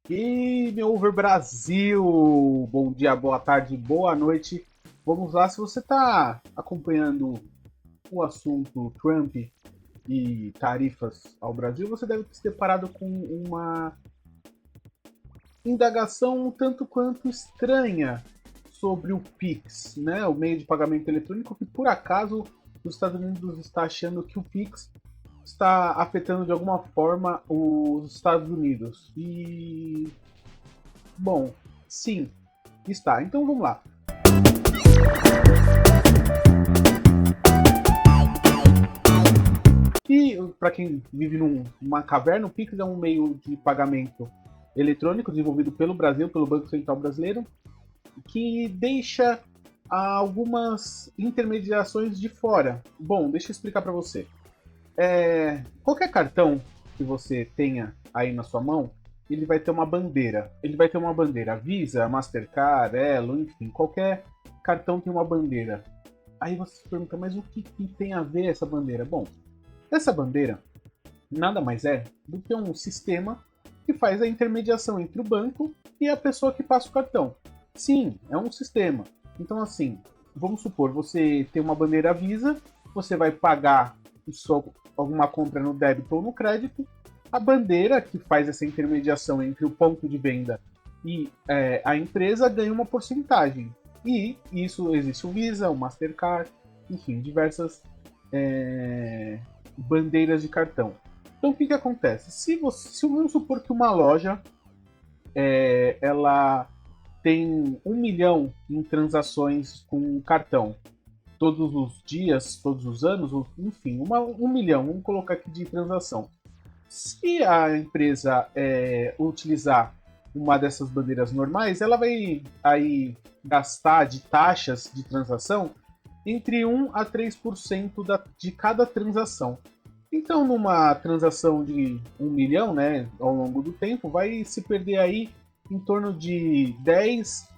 Game Over Brasil! Bom dia, boa tarde, boa noite. Vamos lá, se você está acompanhando o assunto Trump e tarifas ao Brasil, você deve ter se deparado com uma indagação um tanto quanto estranha sobre o Pix, né? O meio de pagamento eletrônico que por acaso os Estados Unidos está achando que o Pix está afetando de alguma forma os Estados Unidos. E bom, sim, está. Então vamos lá. E para quem vive numa caverna, o Pix é um meio de pagamento eletrônico desenvolvido pelo Brasil, pelo Banco Central Brasileiro, que deixa algumas intermediações de fora. Bom, deixa eu explicar para você. Qualquer cartão que você tenha aí na sua mão, ele vai ter uma bandeira. Ele vai ter uma bandeira Visa, Mastercard, Elo, enfim, qualquer cartão tem uma bandeira. Aí você se pergunta, mas o que tem a ver essa bandeira? Bom, essa bandeira nada mais é do que um sistema que faz a intermediação entre o banco e a pessoa que passa o cartão. Sim, é um sistema. Então, assim, vamos supor, você tem uma bandeira Visa, você vai pagar alguma compra no débito ou no crédito, a bandeira que faz essa intermediação entre o ponto de venda e a empresa ganha uma porcentagem. E isso existe o Visa, o Mastercard, enfim, diversas bandeiras de cartão. Então o que acontece? Se vamos supor que uma loja ela tem 1 milhão em transações com cartão todos os dias, todos os anos, enfim, 1 milhão, vamos colocar aqui de transação. Se a empresa utilizar uma dessas bandeiras normais, ela vai aí gastar de taxas de transação entre 1 a 3% de cada transação. Então, numa transação de 1 milhão, né, ao longo do tempo, vai se perder aí em torno de 10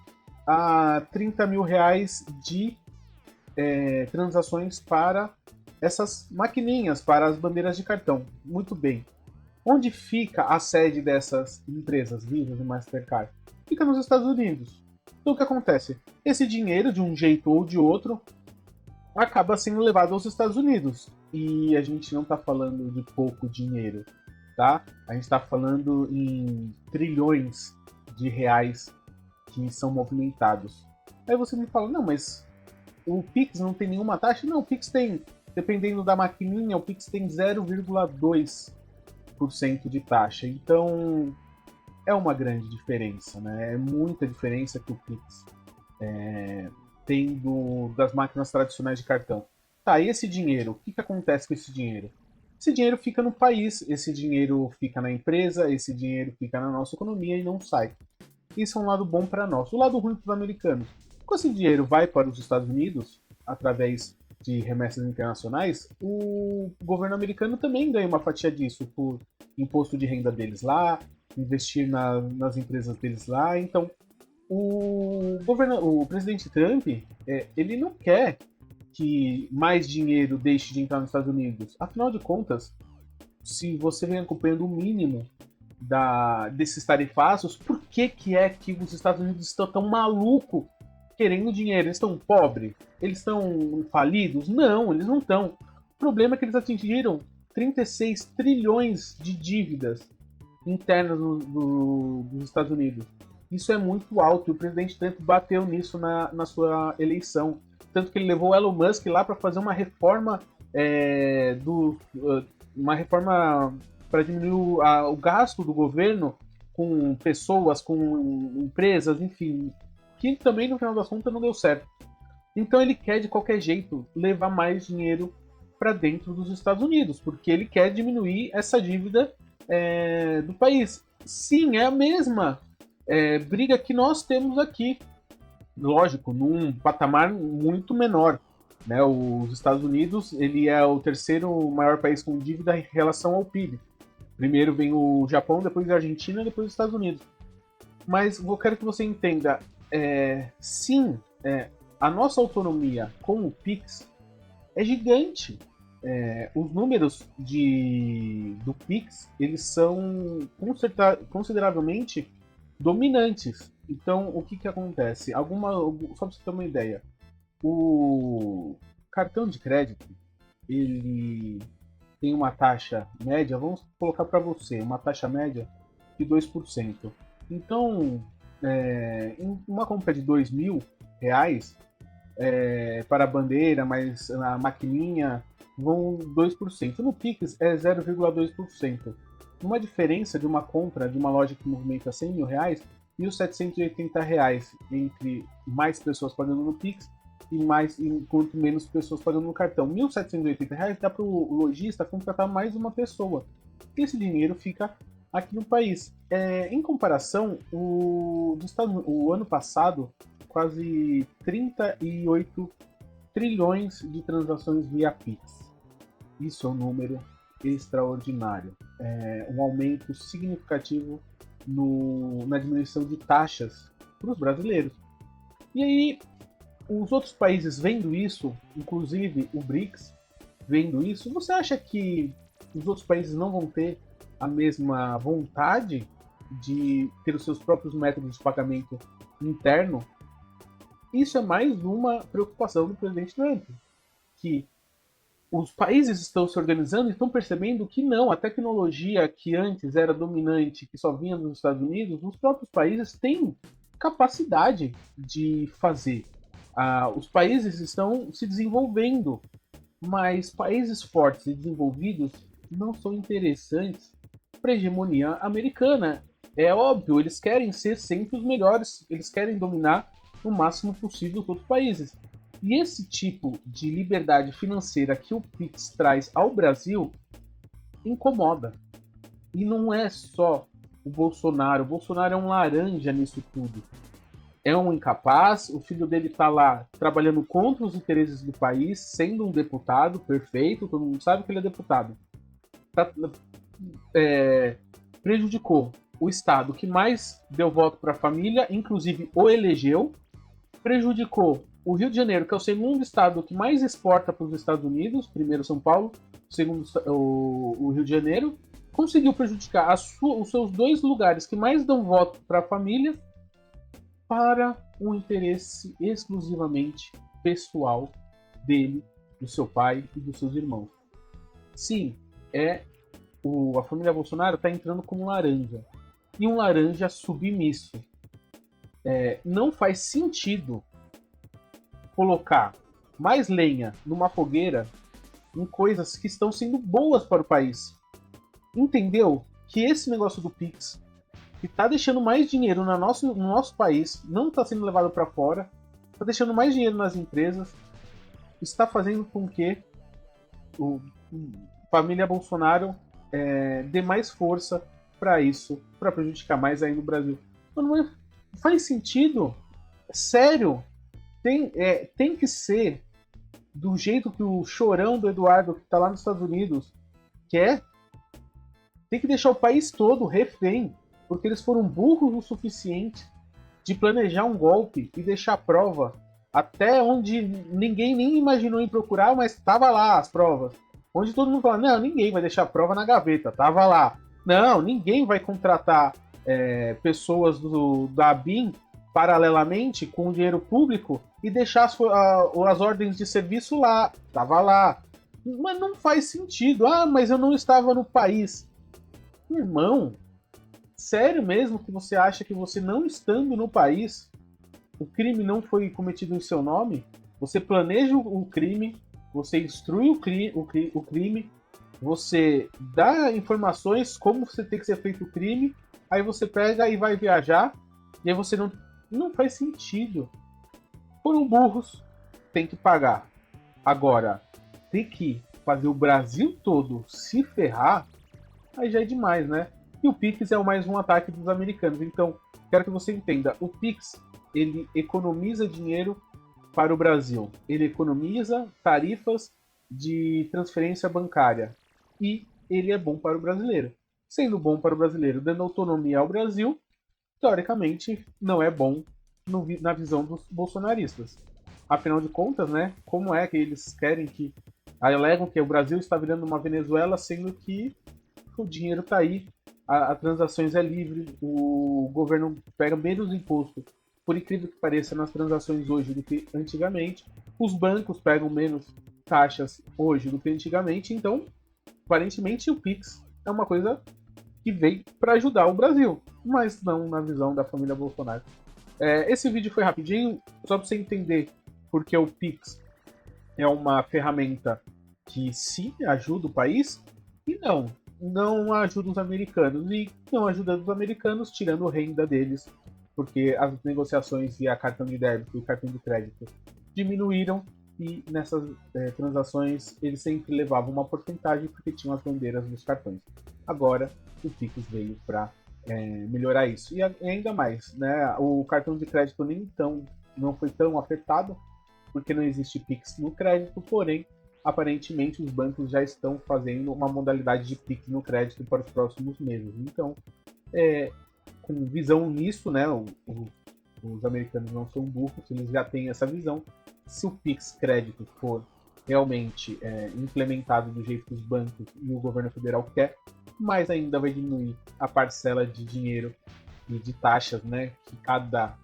a 30 mil reais de transações para essas maquininhas, para as bandeiras de cartão. Muito bem. Onde fica a sede dessas empresas, Visa e Mastercard? Fica nos Estados Unidos. Então o que acontece? Esse dinheiro, de um jeito ou de outro, acaba sendo levado aos Estados Unidos. E a gente não está falando de pouco dinheiro, tá? A gente está falando em trilhões de reais que são movimentados. Aí você me fala, não, mas o Pix não tem nenhuma taxa? Não, o Pix tem, dependendo da maquininha, o Pix tem 0,2% de taxa. Então, é uma grande diferença, né? É muita diferença que o Pix tem das máquinas tradicionais de cartão. Tá, e esse dinheiro? O que acontece com esse dinheiro? Esse dinheiro fica no país, esse dinheiro fica na empresa, esse dinheiro fica na nossa economia e não sai. Isso é um lado bom para nós. O lado ruim para os americanos. Quando esse dinheiro vai para os Estados Unidos, através de remessas internacionais, o governo americano também ganha uma fatia disso por imposto de renda deles lá, investir nas empresas deles lá. Então, o presidente Trump, ele não quer que mais dinheiro deixe de entrar nos Estados Unidos. Afinal de contas, se você vem acompanhando o mínimo desses tarifaços, por que os Estados Unidos estão tão malucos querendo dinheiro? Eles estão pobres? Eles estão falidos? Não, eles não estão. O problema é que eles atingiram 36 trilhões de dívidas internas dos Estados Unidos. Isso é muito alto e o presidente Trump bateu nisso na sua eleição. Tanto que ele levou o Elon Musk lá para fazer uma reforma uma reforma para diminuir o gasto do governo com pessoas, com empresas, enfim, que também no final das contas não deu certo. Então ele quer de qualquer jeito levar mais dinheiro para dentro dos Estados Unidos, porque ele quer diminuir essa dívida do país. Sim, é a mesma briga que nós temos aqui, lógico, num patamar muito menor. Né? Os Estados Unidos ele é o terceiro maior país com dívida em relação ao PIB. Primeiro vem o Japão, depois a Argentina, depois os Estados Unidos. Mas eu quero que você entenda, sim, a nossa autonomia com o Pix é gigante. os números do Pix, eles são consideravelmente dominantes. Então, o que acontece? Só para você ter uma ideia, o cartão de crédito, ele tem uma taxa média, vamos colocar para você, uma taxa média de 2%. Então, em uma compra de R$ 2.000, para a bandeira, mas a maquininha vão 2%. No Pix é 0,2%. Uma diferença de uma compra de uma loja que movimenta R$ 100.000 e os R$ 780 entre mais pessoas pagando no Pix enquanto menos pessoas pagando no cartão. R$ 1.780 dá para o lojista contratar mais uma pessoa. Esse dinheiro fica aqui no país. Em comparação, o ano passado, quase 38 trilhões de transações via Pix. Isso é um número extraordinário. Um aumento significativo na diminuição de taxas para os brasileiros. E aí, os outros países vendo isso, inclusive o BRICS, vendo isso, você acha que os outros países não vão ter a mesma vontade de ter os seus próprios métodos de pagamento interno? Isso é mais uma preocupação do presidente Trump, que os países estão se organizando e estão percebendo que não, a tecnologia que antes era dominante, que só vinha dos Estados Unidos, os próprios países têm capacidade de fazer. Os países estão se desenvolvendo, mas países fortes e desenvolvidos não são interessantes para a hegemonia americana. É óbvio, eles querem ser sempre os melhores, eles querem dominar o máximo possível os outros países. E esse tipo de liberdade financeira que o Pix traz ao Brasil incomoda. E não é só o Bolsonaro. O Bolsonaro é um laranja nisso tudo. É um incapaz, o filho dele está lá trabalhando contra os interesses do país, sendo um deputado perfeito, todo mundo sabe que ele é deputado. Prejudicou o estado que mais deu voto para a família, inclusive o elegeu. Prejudicou o Rio de Janeiro, que é o segundo estado que mais exporta para os Estados Unidos, primeiro São Paulo, segundo o Rio de Janeiro. Conseguiu prejudicar os seus dois lugares que mais dão voto para a família, para um interesse exclusivamente pessoal dele, do seu pai e dos seus irmãos. Sim, a família Bolsonaro está entrando como laranja. E um laranja submisso. Não faz sentido colocar mais lenha numa fogueira em coisas que estão sendo boas para o país. Entendeu que esse negócio do Pix, que está deixando mais dinheiro no nosso país, não está sendo levado para fora, está deixando mais dinheiro nas empresas, está fazendo com que a família Bolsonaro dê mais força para isso, para prejudicar mais ainda o Brasil. Não faz sentido. Sério. Tem que ser do jeito que o chorão do Eduardo, que está lá nos Estados Unidos, quer. Tem que deixar o país todo refém, porque eles foram burros o suficiente de planejar um golpe e deixar a prova até onde ninguém nem imaginou em procurar, mas estava lá as provas. Onde todo mundo fala, não, ninguém vai deixar a prova na gaveta, tava lá. Não, ninguém vai contratar pessoas da ABIN paralelamente com o dinheiro público e deixar as ordens de serviço lá, tava lá. Mas não faz sentido. Mas eu não estava no país. Irmão, sério mesmo que você acha que você não estando no país, o crime não foi cometido em seu nome? Você planeja o crime, você instrui o crime, você dá informações como você tem que ser feito o crime, aí você pega e vai viajar, e aí você não faz sentido. Foram burros, tem que pagar. Agora, tem que fazer o Brasil todo se ferrar, aí já é demais, né? E o Pix é mais um ataque dos americanos. Então, quero que você entenda, o Pix, ele economiza dinheiro para o Brasil. Ele economiza tarifas de transferência bancária. E ele é bom para o brasileiro. Sendo bom para o brasileiro, dando autonomia ao Brasil, teoricamente, não é bom na visão dos bolsonaristas. Afinal de contas, né, como é que eles querem que Alegam que o Brasil está virando uma Venezuela, sendo que o dinheiro está aí, a transações é livre, o governo pega menos imposto, por incrível que pareça, nas transações hoje do que antigamente. Os bancos pegam menos taxas hoje do que antigamente, então, aparentemente, o Pix é uma coisa que veio para ajudar o Brasil, mas não na visão da família Bolsonaro. Esse vídeo foi rapidinho, só para você entender porque o Pix é uma ferramenta que sim ajuda o país e não ajuda os americanos. E não ajuda os americanos tirando renda deles, porque as negociações via cartão de débito e cartão de crédito diminuíram e nessas transações eles sempre levavam uma porcentagem porque tinham as bandeiras dos cartões. Agora o Pix veio para melhorar isso. E ainda mais, né? O cartão de crédito não foi tão afetado porque não existe Pix no crédito, porém, aparentemente os bancos já estão fazendo uma modalidade de Pix no crédito para os próximos meses. Então, com visão nisso, né, os americanos não são burros, eles já têm essa visão. Se o Pix crédito for realmente implementado do jeito que os bancos e o governo federal quer, mais ainda vai diminuir a parcela de dinheiro e de taxas, né, que cada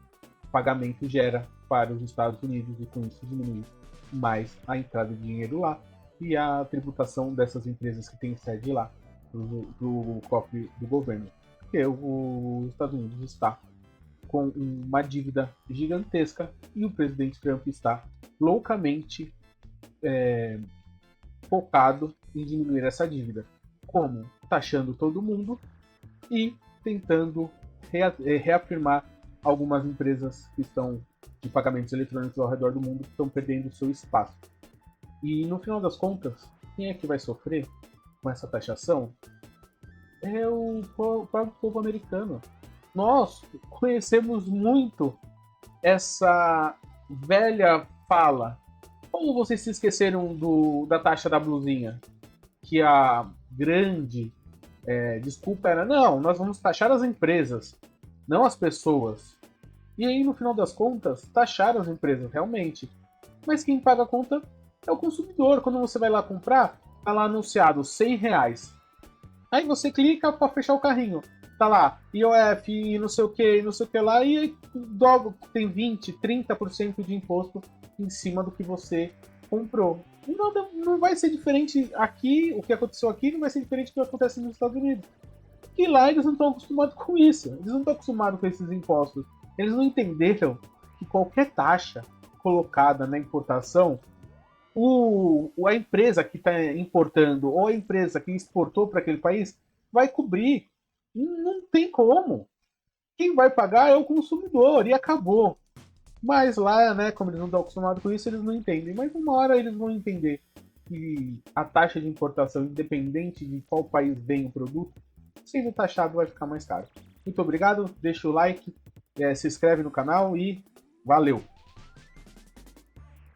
pagamento gera para os Estados Unidos e com isso diminuir mais a entrada de dinheiro lá e a tributação dessas empresas que têm sede lá para o cofre do governo. Porque os Estados Unidos está com uma dívida gigantesca e o presidente Trump está loucamente focado em diminuir essa dívida. Como? Taxando todo mundo e tentando reafirmar algumas empresas que estão de pagamentos eletrônicos ao redor do mundo que estão perdendo seu espaço. E no final das contas, quem é que vai sofrer com essa taxação? É o próprio povo americano. Nós conhecemos muito essa velha fala. Como vocês se esqueceram da taxa da blusinha? Que a grande desculpa era, não, nós vamos taxar as empresas, não as pessoas. E aí, no final das contas, taxaram as empresas, realmente. Mas quem paga a conta é o consumidor. Quando você vai lá comprar, tá lá anunciado R$100. Aí você clica para fechar o carrinho. Tá lá, IOF e não sei o que lá, e tem 20%, 30% de imposto em cima do que você comprou. Não vai ser diferente aqui, o que aconteceu aqui não vai ser diferente do que acontece nos Estados Unidos. E lá eles não estão acostumados com isso. Eles não estão acostumados com esses impostos. Eles não entenderam que qualquer taxa colocada na importação, a empresa que está importando ou a empresa que exportou para aquele país vai cobrir. Não tem como. Quem vai pagar é o consumidor e acabou. Mas lá, né, como eles não estão acostumados com isso, eles não entendem. Mas uma hora eles vão entender que a taxa de importação, independente de qual país vem o produto, sendo taxado vai ficar mais caro. Muito obrigado, deixa o like, se inscreve no canal e valeu!